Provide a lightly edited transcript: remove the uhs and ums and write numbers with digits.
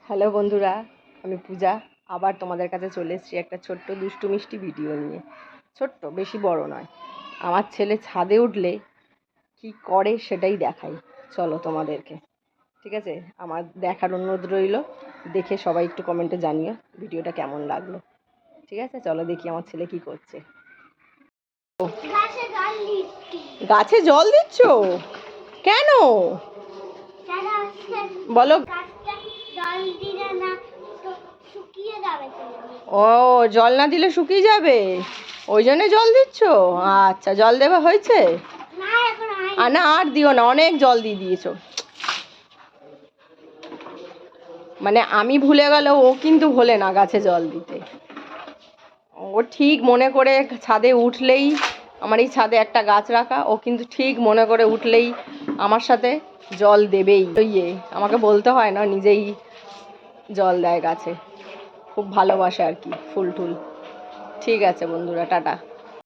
Hello বন্ধুরা, আমি পূজা আবার তোমাদের কাছে চলে এসেছি একটা ছোট্ট দুষ্টু মিষ্টি ভিডিও নিয়ে। ছোট্ট, বেশি বড় নয়। আমার ছেলে ছাদে উঠলে কি করে সেটাই দেখাই। চলো তোমাদেরকে, ঠিক আছে? আমার দেখার অনুরোধ রইল। দেখে সবাই একটু কমেন্টে জানিও ভিডিওটা কেমন লাগলো। ঠিক আছে, চলো দেখি আমার ছেলে কি করছে। গাছে জল দিচ্ছ কেন বলো? ও, জল না দিলে শুকিয়ে যাবে, ওই জন্য জল দিচ্ছ? আচ্ছা, জল দেওয়া হয়েছে? না, আর দিও না, অনেক জল দিয়ে দিয়েছো। মানে আমি ভুলে গেল, ও কিন্তু ভোলে না গাছে জল দিতে। ও ঠিক মনে করে ছাদে উঠলেই, আমার এই ছাদে একটা গাছ রাখা, ও কিন্তু ঠিক মনে করে উঠলেই আমার সাথে জল দেবেই। আমাকে বলতে হয় না, নিজেই জল দেয় গাছে। খুব ভালোবাসে আর কি ফুল টুল। ঠিক আছে বন্ধুরা, টাটা।